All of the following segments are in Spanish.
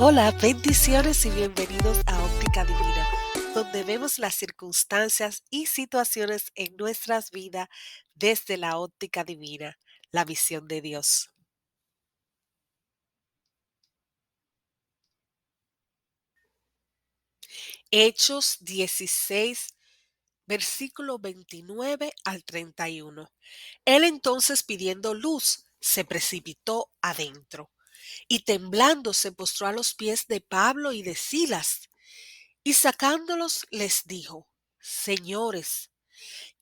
Hola, bendiciones y bienvenidos a Óptica Divina, donde vemos las circunstancias y situaciones en nuestras vidas desde la óptica divina, la visión de Dios. Hechos 16, versículo 29 al 31. Él entonces, pidiendo luz, se precipitó adentro y temblando se postró a los pies de Pablo y de Silas y sacándolos les dijo: Señores,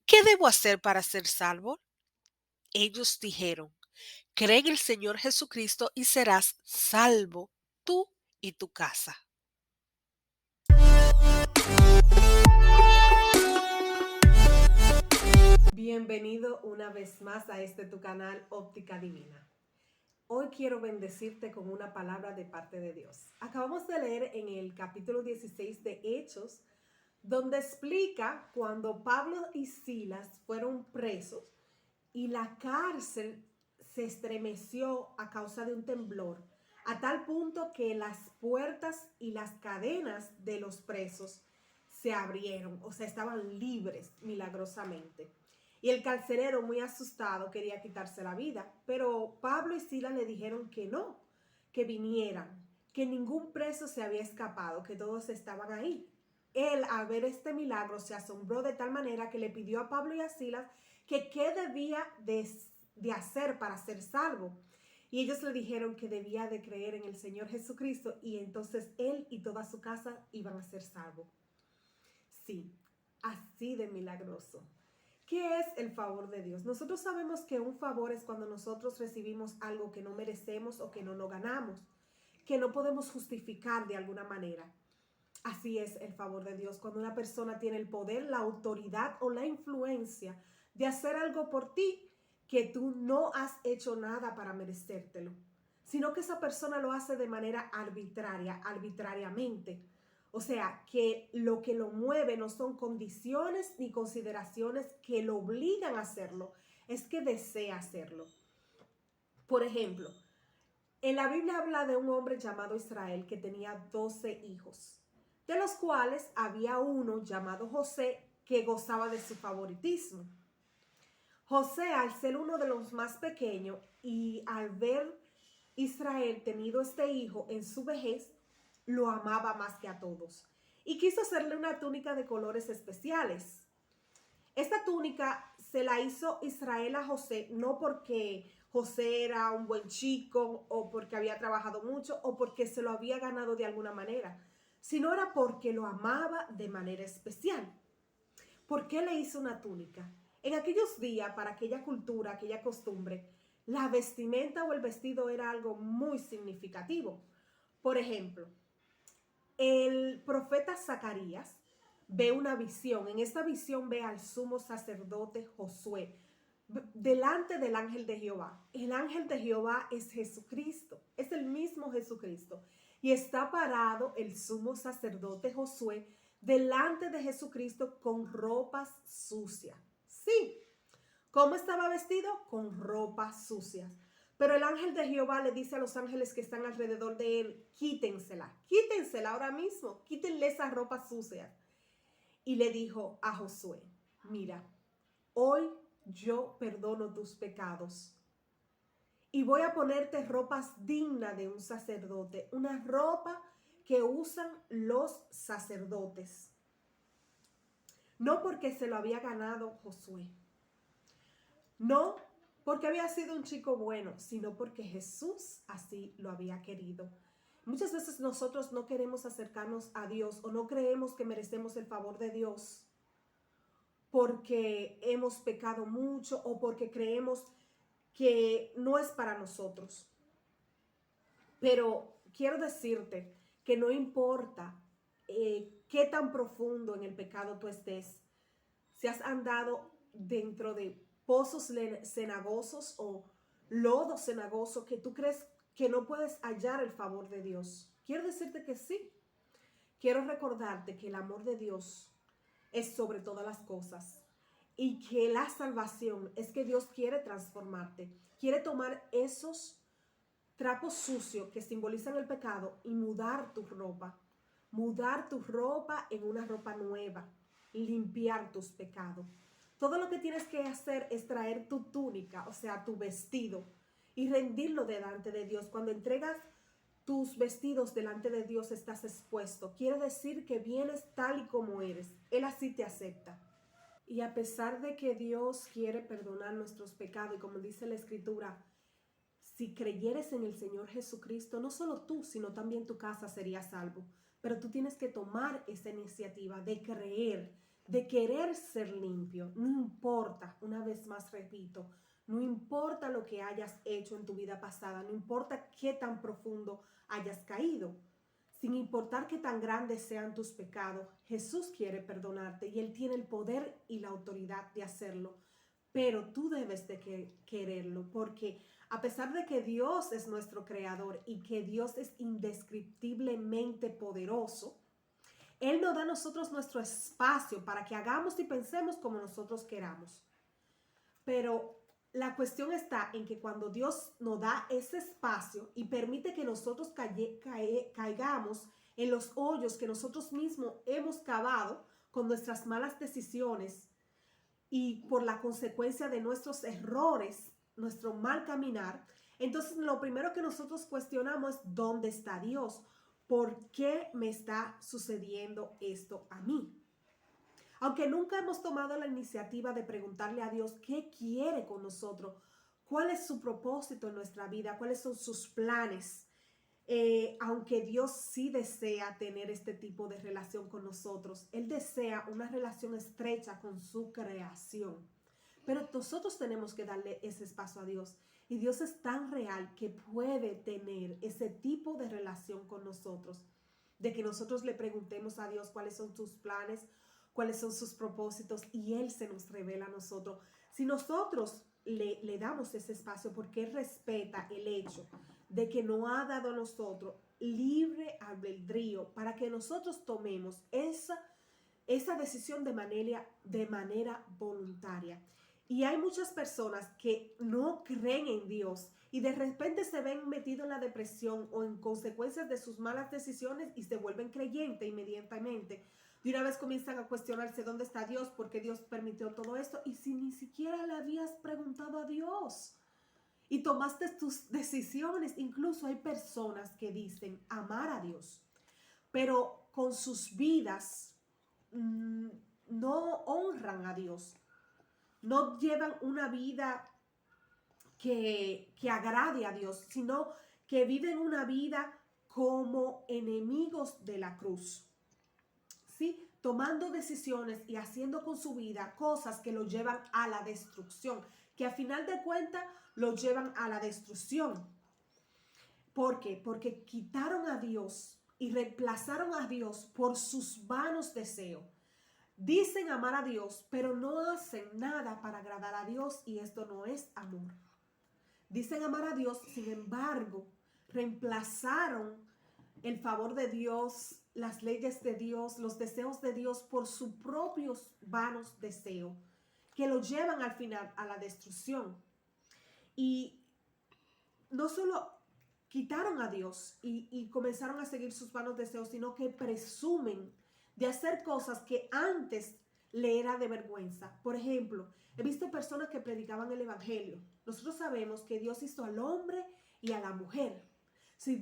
¿qué debo hacer para ser salvo? Ellos dijeron: Cree en el Señor Jesucristo y serás salvo tú y tu casa. Bienvenido una vez más a tu canal Óptica Divina. Hoy quiero bendecirte con una palabra de parte de Dios. Acabamos de leer en el capítulo 16 de Hechos, donde explica cuando Pablo y Silas fueron presos y la cárcel se estremeció a causa de un temblor, a tal punto que las puertas y las cadenas de los presos se abrieron, o sea, estaban libres milagrosamente. Y el carcelero, muy asustado, quería quitarse la vida, pero Pablo y Silas le dijeron que no, que vinieran, que ningún preso se había escapado, que todos estaban ahí. Él, al ver este milagro, se asombró de tal manera que le pidió a Pablo y a Silas que qué debía de hacer para ser salvo. Y ellos le dijeron que debía de creer en el Señor Jesucristo y entonces él y toda su casa iban a ser salvos. Sí, así de milagroso. ¿Qué es el favor de Dios? Nosotros sabemos que un favor es cuando nosotros recibimos algo que no merecemos o que no ganamos, que no podemos justificar de alguna manera. Así es el favor de Dios, cuando una persona tiene el poder, la autoridad o la influencia de hacer algo por ti que tú no has hecho nada para merecértelo, sino que esa persona lo hace de manera arbitrariamente. O sea, que lo mueve no son condiciones ni consideraciones que lo obligan a hacerlo, es que desea hacerlo. Por ejemplo, en la Biblia habla de un hombre llamado Israel que tenía 12 hijos, de los cuales había uno llamado José que gozaba de su favoritismo. José, al ser uno de los más pequeños y al ver Israel tenido este hijo en su vejez, lo amaba más que a todos y quiso hacerle una túnica de colores especiales. Esta túnica se la hizo Israel a José, no porque José era un buen chico o porque había trabajado mucho o porque se lo había ganado de alguna manera, sino era porque lo amaba de manera especial. ¿Por qué le hizo una túnica? En aquellos días, para aquella cultura, aquella costumbre, la vestimenta o el vestido era algo muy significativo. Por ejemplo, el profeta Zacarías ve una visión. En esta visión ve al sumo sacerdote Josué delante del ángel de Jehová. El ángel de Jehová es Jesucristo, es el mismo Jesucristo. Y está parado el sumo sacerdote Josué delante de Jesucristo con ropas sucias. Sí, ¿cómo estaba vestido? Con ropas sucias. Pero el ángel de Jehová le dice a los ángeles que están alrededor de él: quítensela ahora mismo, quítenle esas ropas sucias. Y le dijo a Josué: mira, hoy yo perdono tus pecados y voy a ponerte ropas dignas de un sacerdote, una ropa que usan los sacerdotes. No porque se lo había ganado Josué, no porque había sido un chico bueno, sino porque Jesús así lo había querido. Muchas veces nosotros no queremos acercarnos a Dios o no creemos que merecemos el favor de Dios porque hemos pecado mucho o porque creemos que no es para nosotros. Pero quiero decirte que no importa qué tan profundo en el pecado tú estés, si has andado dentro de pozos cenagosos o lodo cenagoso que tú crees que no puedes hallar el favor de Dios. Quiero decirte que sí. Quiero recordarte que el amor de Dios es sobre todas las cosas y que la salvación es que Dios quiere transformarte, quiere tomar esos trapos sucios que simbolizan el pecado y mudar tu ropa en una ropa nueva, limpiar tus pecados. Todo lo que tienes que hacer es traer tu túnica, o sea, tu vestido, y rendirlo delante de Dios. Cuando entregas tus vestidos delante de Dios, estás expuesto. Quiere decir que vienes tal y como eres. Él así te acepta. Y a pesar de que Dios quiere perdonar nuestros pecados, y como dice la Escritura, si creyeres en el Señor Jesucristo, no solo tú, sino también tu casa sería salvo. Pero tú tienes que tomar esa iniciativa de creer, de querer ser limpio. No importa, una vez más repito, no importa lo que hayas hecho en tu vida pasada, no importa qué tan profundo hayas caído, sin importar qué tan grandes sean tus pecados, Jesús quiere perdonarte y Él tiene el poder y la autoridad de hacerlo. Pero tú debes de quererlo, porque a pesar de que Dios es nuestro creador y que Dios es indescriptiblemente poderoso, Él nos da a nosotros nuestro espacio para que hagamos y pensemos como nosotros queramos. Pero la cuestión está en que cuando Dios nos da ese espacio y permite que nosotros caigamos en los hoyos que nosotros mismos hemos cavado con nuestras malas decisiones y por la consecuencia de nuestros errores, nuestro mal caminar, entonces lo primero que nosotros cuestionamos es ¿dónde está Dios? ¿Por qué me está sucediendo esto a mí? Aunque nunca hemos tomado la iniciativa de preguntarle a Dios qué quiere con nosotros, cuál es su propósito en nuestra vida, cuáles son sus planes. Aunque Dios sí desea tener este tipo de relación con nosotros, Él desea una relación estrecha con su creación. Pero nosotros tenemos que darle ese espacio a Dios. Y Dios es tan real que puede tener ese tipo de relación con nosotros, de que nosotros le preguntemos a Dios cuáles son sus planes, cuáles son sus propósitos, y Él se nos revela a nosotros. Si nosotros le damos ese espacio, porque Él respeta el hecho de que nos ha dado a nosotros libre albedrío para que nosotros tomemos esa decisión de manera voluntaria. Y hay muchas personas que no creen en Dios y de repente se ven metidos en la depresión o en consecuencias de sus malas decisiones y se vuelven creyentes inmediatamente. De una vez comienzan a cuestionarse dónde está Dios, por qué Dios permitió todo esto, y si ni siquiera le habías preguntado a Dios y tomaste tus decisiones. Incluso hay personas que dicen amar a Dios, pero con sus vidas no honran a Dios, no llevan una vida que agrade a Dios, sino que viven una vida como enemigos de la cruz, ¿sí? Tomando decisiones y haciendo con su vida cosas que lo llevan a la destrucción, que a final de cuentas lo llevan a la destrucción. ¿Por qué? Porque quitaron a Dios y reemplazaron a Dios por sus vanos deseos. Dicen amar a Dios, pero no hacen nada para agradar a Dios, y esto no es amor. Dicen amar a Dios, sin embargo, reemplazaron el favor de Dios, las leyes de Dios, los deseos de Dios por sus propios vanos deseos, que lo llevan al final a la destrucción. Y no solo quitaron a Dios y comenzaron a seguir sus vanos deseos, sino que presumen de hacer cosas que antes le era de vergüenza. Por ejemplo, he visto personas que predicaban el evangelio. Nosotros sabemos que Dios hizo al hombre y a la mujer. Si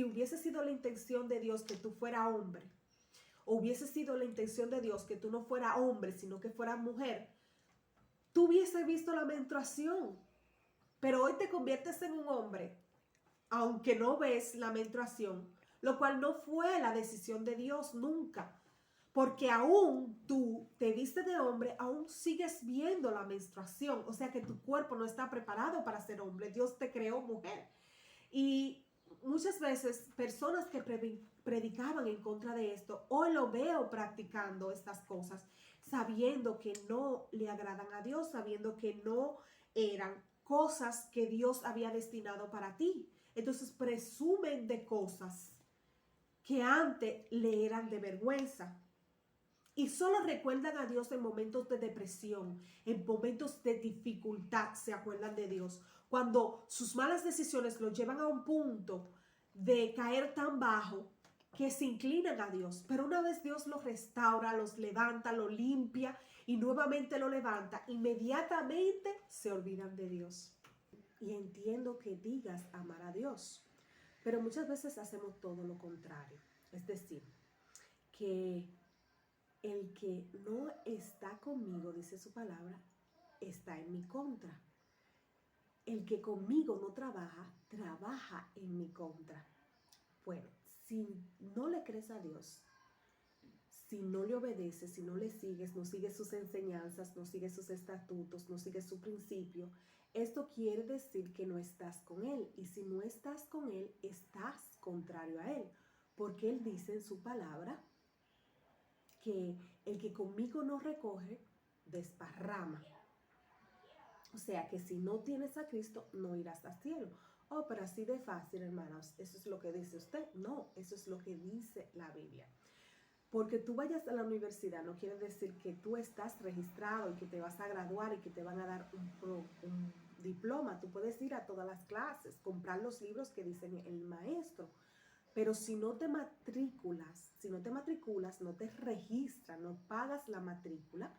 hubiese sido la intención de Dios que tú fueras hombre, o hubiese sido la intención de Dios que tú no fueras hombre, sino que fueras mujer, tú hubieses visto la menstruación. Pero hoy te conviertes en un hombre, aunque no ves la menstruación, lo cual no fue la decisión de Dios nunca. Porque aún tú te viste de hombre, aún sigues viendo la menstruación. O sea que tu cuerpo no está preparado para ser hombre. Dios te creó mujer. Y muchas veces personas que predicaban en contra de esto, hoy lo veo practicando estas cosas, sabiendo que no le agradan a Dios, sabiendo que no eran cosas que Dios había destinado para ti. Entonces presumen de cosas que antes le eran de vergüenza. y solo recuerdan a Dios en momentos de depresión, en momentos de dificultad se acuerdan de Dios. Cuando sus malas decisiones los llevan a un punto de caer tan bajo que se inclinan a Dios. Pero una vez Dios los restaura, los levanta, lo limpia y nuevamente lo levanta, inmediatamente se olvidan de Dios. Y entiendo que digas amar a Dios, pero muchas veces hacemos todo lo contrario. Es decir, que el que no está conmigo, dice su palabra, está en mi contra. El que conmigo no trabaja, trabaja en mi contra. Bueno, si no le crees a Dios, si no le obedeces, si no le sigues, no sigues sus enseñanzas, no sigues sus estatutos, no sigues su principio, esto quiere decir que no estás con Él. Y si no estás con Él, estás contrario a Él. Porque Él dice en su palabra que el que conmigo no recoge, desparrama. O sea que si no tienes a Cristo, no irás al cielo. Oh, pero así de fácil, hermanos, eso es lo que dice usted. No, eso es lo que dice la Biblia. Porque tú vayas a la universidad no quiere decir que tú estás registrado y que te vas a graduar y que te van a dar un diploma. Tú puedes ir a todas las clases, comprar los libros que dicen el maestro. Pero si no te matriculas, no te registras, no pagas la matrícula,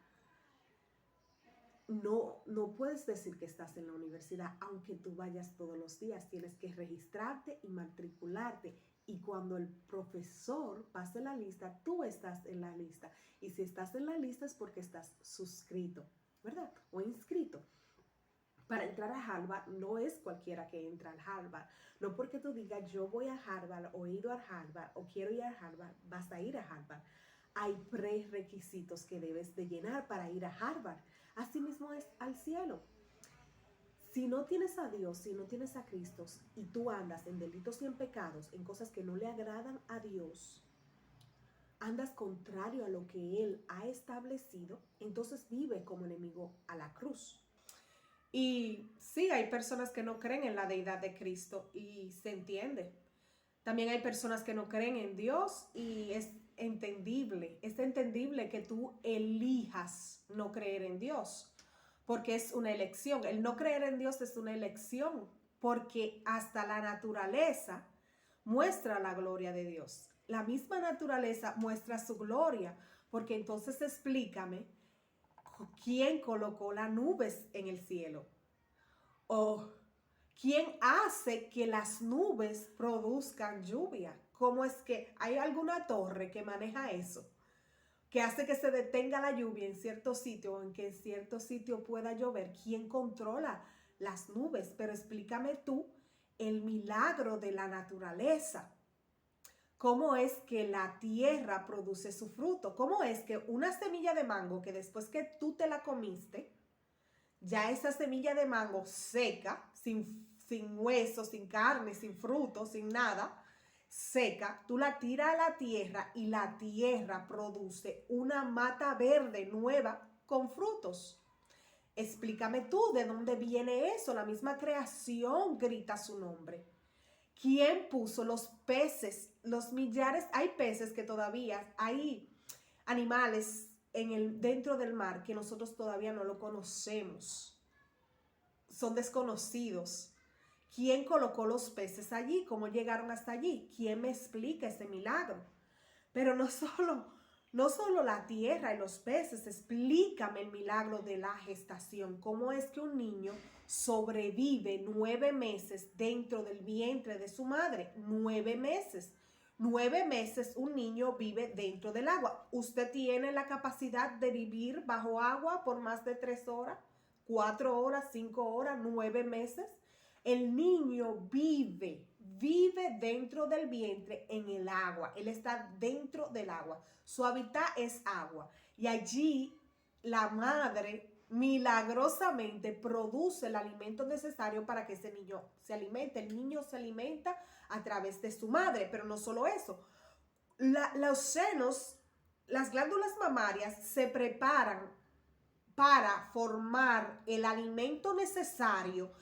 no puedes decir que estás en la universidad, aunque tú vayas todos los días. Tienes que registrarte y matricularte. Y cuando el profesor pase la lista, tú estás en la lista. Y si estás en la lista es porque estás suscrito, ¿verdad? O inscrito. Para entrar a Harvard no es cualquiera que entra al Harvard. No porque tú digas yo voy a Harvard o he ido a Harvard o quiero ir a Harvard, vas a ir a Harvard. Hay prerequisitos que debes de llenar para ir a Harvard. Asimismo es al cielo. Si no tienes a Dios, si no tienes a Cristo y tú andas en delitos y en pecados, en cosas que no le agradan a Dios, andas contrario a lo que Él ha establecido, entonces vive como enemigo a la cruz. Y sí, hay personas que no creen en la deidad de Cristo y se entiende. También hay personas que no creen en Dios y es entendible que tú elijas no creer en Dios, porque es una elección. El no creer en Dios es una elección, porque hasta la naturaleza muestra la gloria de Dios. La misma naturaleza muestra su gloria, porque entonces explícame, ¿quién colocó las nubes en el cielo? ¿O quién hace que las nubes produzcan lluvia? ¿Cómo es que hay alguna torre que maneja eso? Que hace que se detenga la lluvia en cierto sitio o en que en cierto sitio pueda llover. ¿Quién controla las nubes? Pero explícame tú el milagro de la naturaleza. ¿Cómo es que la tierra produce su fruto? ¿Cómo es que una semilla de mango que después que tú te la comiste, ya esa semilla de mango seca, sin hueso, sin carne, sin fruto, sin nada, seca, tú la tiras a la tierra y la tierra produce una mata verde nueva con frutos? Explícame tú de dónde viene eso. La misma creación grita su nombre. ¿Quién puso los peces, los millares? Hay peces que todavía, hay animales dentro del mar que nosotros todavía no lo conocemos. Son desconocidos. ¿Quién colocó los peces allí? ¿Cómo llegaron hasta allí? ¿Quién me explica ese milagro? Pero no solo la tierra y los peces, explícame el milagro de la gestación. ¿Cómo es que un niño sobrevive 9 meses dentro del vientre de su madre? 9 meses. 9 meses un niño vive dentro del agua. ¿Usted tiene la capacidad de vivir bajo agua por más de 3 horas, 4 horas, 5 horas, 9 meses? El niño vive dentro del vientre en el agua. Él está dentro del agua. Su hábitat es agua. Y allí la madre milagrosamente produce el alimento necesario para que ese niño se alimente. El niño se alimenta a través de su madre, pero no solo eso. Los senos, las glándulas mamarias se preparan para formar el alimento necesario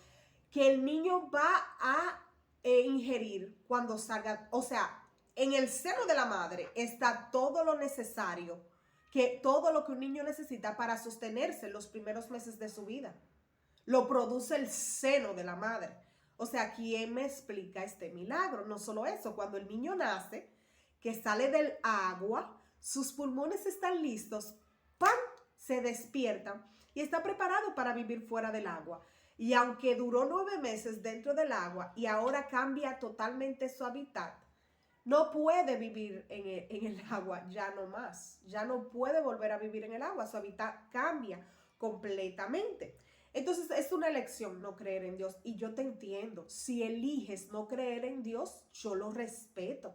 que el niño va a ingerir cuando salga. O sea, en el seno de la madre está todo lo necesario que todo lo que un niño necesita para sostenerse en los primeros meses de su vida. Lo produce el seno de la madre. O sea, ¿quién me explica este milagro? No solo eso, cuando el niño nace, que sale del agua, sus pulmones están listos, ¡pam! Se despiertan y está preparado para vivir fuera del agua. Y aunque duró 9 meses dentro del agua y ahora cambia totalmente su hábitat, no puede vivir en el agua, ya no más. Ya no puede volver a vivir en el agua, su hábitat cambia completamente. Entonces es una elección no creer en Dios y yo te entiendo. Si eliges no creer en Dios, yo lo respeto.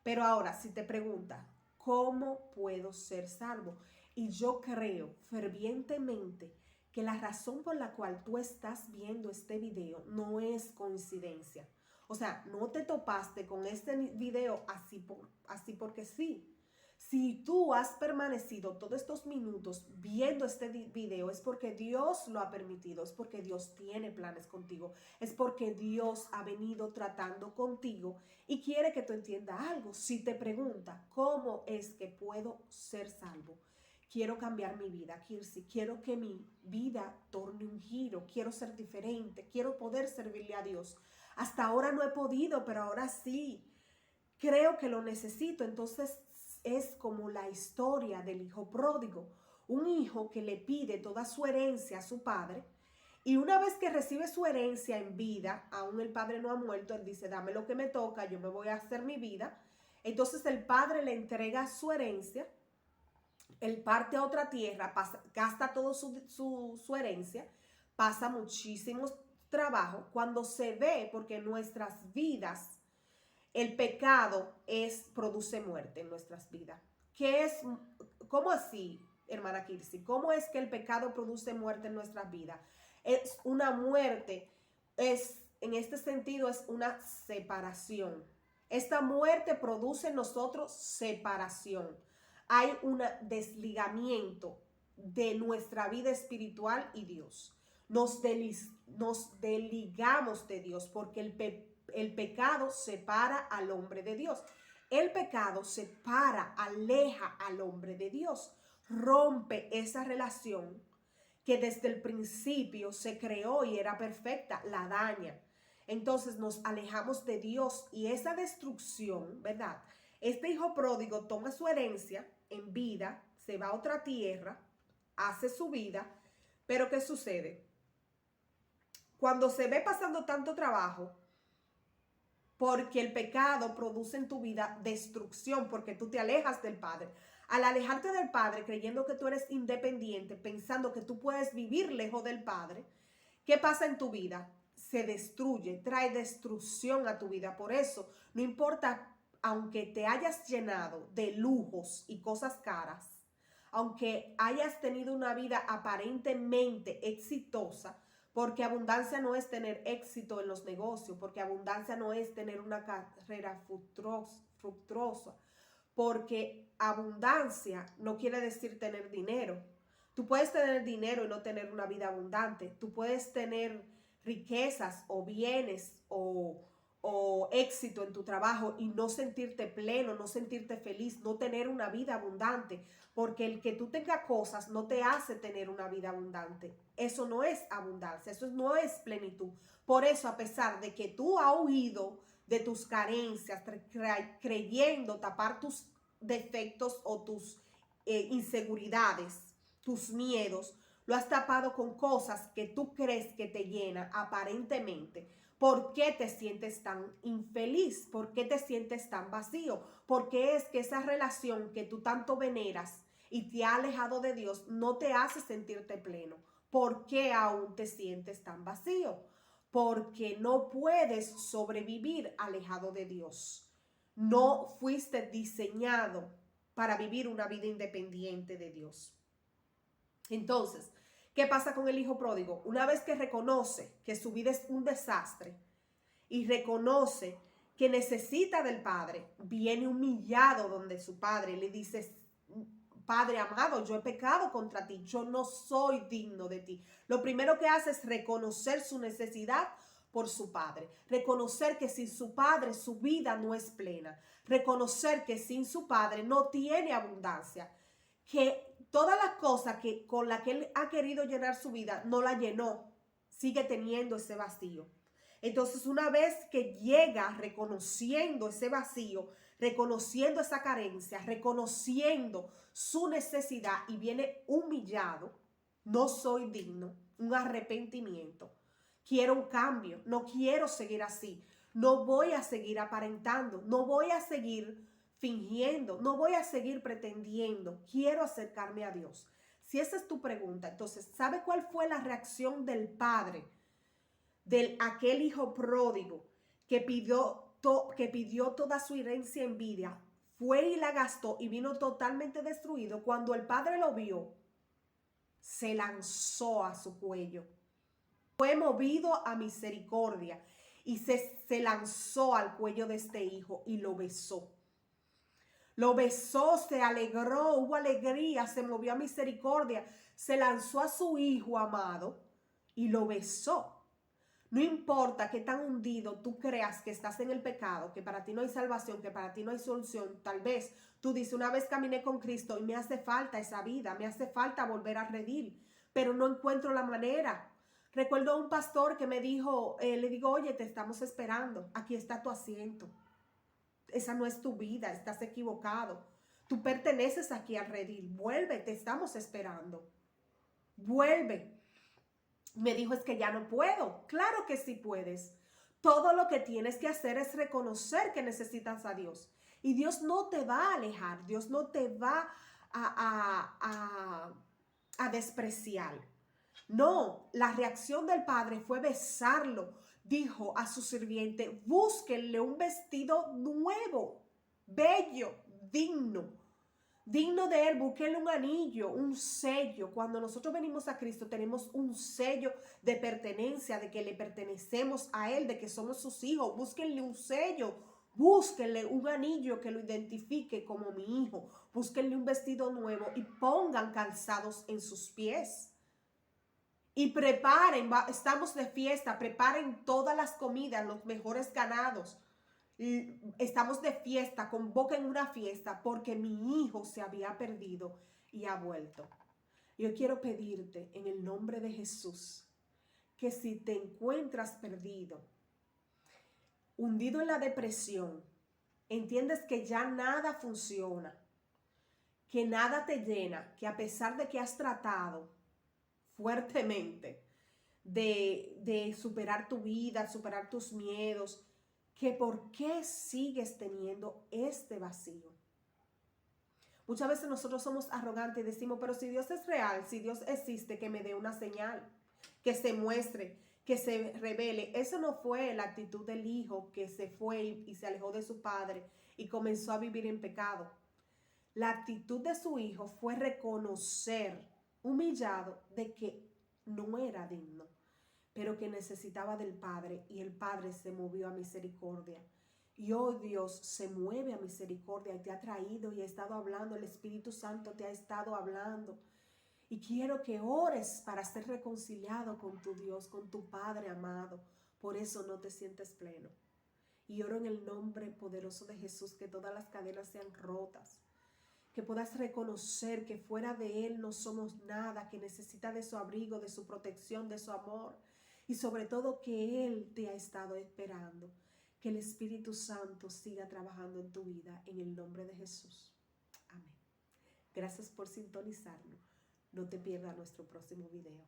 Pero ahora, si te pregunta, ¿cómo puedo ser salvo? Y yo creo fervientemente que la razón por la cual tú estás viendo este video no es coincidencia. O sea, no te topaste con este video así porque sí. Si tú has permanecido todos estos minutos viendo este video, es porque Dios lo ha permitido, es porque Dios tiene planes contigo, es porque Dios ha venido tratando contigo y quiere que tú entiendas algo. Si te pregunta, ¿cómo es que puedo ser salvo? Quiero cambiar mi vida, Kirsi. Quiero que mi vida torne un giro. Quiero ser diferente. Quiero poder servirle a Dios. Hasta ahora no he podido, pero ahora sí. Creo que lo necesito. Entonces es como la historia del hijo pródigo. Un hijo que le pide toda su herencia a su padre. Y una vez que recibe su herencia en vida, aún el padre no ha muerto, él dice, dame lo que me toca, yo me voy a hacer mi vida. Entonces el padre le entrega su herencia, él parte a otra tierra, gasta toda su herencia, pasa muchísimos trabajos. Cuando se ve, porque en nuestras vidas el pecado produce muerte en nuestras vidas. ¿Cómo así, hermana Kirsi? ¿Cómo es que el pecado produce muerte en nuestras vidas? Es una muerte, en este sentido, es una separación. Esta muerte produce en nosotros separación. Hay un desligamiento de nuestra vida espiritual y Dios. Nos desligamos de Dios porque el pecado separa al hombre de Dios. El pecado separa, aleja al hombre de Dios. Rompe esa relación que desde el principio se creó y era perfecta, la daña. Entonces nos alejamos de Dios y esa destrucción, ¿verdad? Este hijo pródigo toma su herencia en vida, se va a otra tierra, hace su vida, pero ¿qué sucede? Cuando se ve pasando tanto trabajo, porque el pecado produce en tu vida destrucción, porque tú te alejas del Padre. Al alejarte del Padre, creyendo que tú eres independiente, pensando que tú puedes vivir lejos del Padre, ¿qué pasa en tu vida? Se destruye, trae destrucción a tu vida. Por eso, no importa, aunque te hayas llenado de lujos y cosas caras, aunque hayas tenido una vida aparentemente exitosa, porque abundancia no es tener éxito en los negocios, porque abundancia no es tener una carrera fructuosa, porque abundancia no quiere decir tener dinero. Tú puedes tener dinero y no tener una vida abundante. Tú puedes tener riquezas o bienes o éxito en tu trabajo y no sentirte pleno, no sentirte feliz, no tener una vida abundante, porque el que tú tengas cosas no te hace tener una vida abundante. Eso no es abundancia, eso no es plenitud. Por eso, a pesar de que tú has huido de tus carencias, creyendo tapar tus defectos o tus inseguridades, tus miedos, lo has tapado con cosas que tú crees que te llenan aparentemente. ¿Por qué te sientes tan infeliz? ¿Por qué te sientes tan vacío? Porque es que esa relación que tú tanto veneras y te ha alejado de Dios no te hace sentirte pleno. ¿Por qué aún te sientes tan vacío? Porque no puedes sobrevivir alejado de Dios. No fuiste diseñado para vivir una vida independiente de Dios. Entonces, ¿qué pasa con el hijo pródigo? Una vez que reconoce que su vida es un desastre y reconoce que necesita del padre, viene humillado donde su padre le dice, Padre amado, yo he pecado contra ti, yo no soy digno de ti. Lo primero que hace es reconocer su necesidad por su padre, reconocer que sin su padre su vida no es plena, reconocer que sin su padre no tiene abundancia. que todas las cosas que con las que él ha querido llenar su vida no la llenó, sigue teniendo ese vacío. Entonces, una vez que llega reconociendo ese vacío, reconociendo esa carencia, reconociendo su necesidad y viene humillado, no soy digno, un arrepentimiento, quiero un cambio, no quiero seguir así, no voy a seguir aparentando, no voy a seguir fingiendo, no voy a seguir pretendiendo, quiero acercarme a Dios. Si esa es tu pregunta, entonces, ¿sabe cuál fue la reacción del padre, de aquel hijo pródigo que pidió toda su herencia en vida? Fue y la gastó y vino totalmente destruido. Cuando el padre lo vio, se lanzó a su cuello. Fue movido a misericordia y se lanzó al cuello de este hijo y lo besó. Lo besó, se alegró, hubo alegría, se movió a misericordia, se lanzó a su hijo amado y lo besó. No importa qué tan hundido tú creas que estás en el pecado, que para ti no hay salvación, que para ti no hay solución. Tal vez tú dices, una vez caminé con Cristo y me hace falta esa vida, me hace falta volver a redil, pero no encuentro la manera. Recuerdo a un pastor que me dijo, le digo, oye, te estamos esperando, aquí está tu asiento. Esa no es tu vida, estás equivocado. Tú perteneces aquí al redil, vuelve, te estamos esperando. Vuelve. Me dijo, es que ya no puedo. Claro que sí puedes. Todo lo que tienes que hacer es reconocer que necesitas a Dios. Y Dios no te va a alejar, Dios no te va a despreciar. No, la reacción del padre fue besarlo. Dijo a su sirviente, búsquenle un vestido nuevo, bello, digno. Digno de él, búsquenle un anillo, un sello. Cuando nosotros venimos a Cristo tenemos un sello de pertenencia, de que le pertenecemos a él, de que somos sus hijos. Búsquenle un sello, búsquenle un anillo que lo identifique como mi hijo. Búsquenle un vestido nuevo y pongan calzados en sus pies. Y preparen, estamos de fiesta, preparen todas las comidas, los mejores ganados. Estamos de fiesta, convoquen una fiesta porque mi hijo se había perdido y ha vuelto. Yo quiero pedirte en el nombre de Jesús que si te encuentras perdido, hundido en la depresión, entiendes que ya nada funciona, que nada te llena, que a pesar de que has tratado fuertemente de superar tu vida, superar tus miedos, que por qué sigues teniendo este vacío. Muchas veces nosotros somos arrogantes y decimos, pero si Dios es real, si Dios existe, que me dé una señal, que se muestre, que se revele. Eso no fue la actitud del hijo que se fue y se alejó de su padre y comenzó a vivir en pecado. La actitud de su hijo fue reconocer, humillado, de que no era digno, pero que necesitaba del Padre, y el Padre se movió a misericordia. Y hoy Dios se mueve a misericordia y te ha traído y ha estado hablando, el Espíritu Santo te ha estado hablando. Y quiero que ores para ser reconciliado con tu Dios, con tu Padre amado. Por eso no te sientes pleno. Y oro en el nombre poderoso de Jesús que todas las cadenas sean rotas, que puedas reconocer que fuera de Él no somos nada, que necesita de su abrigo, de su protección, de su amor, y sobre todo que Él te ha estado esperando. Que el Espíritu Santo siga trabajando en tu vida en el nombre de Jesús. Amén. Gracias por sintonizarnos. No te pierdas nuestro próximo video.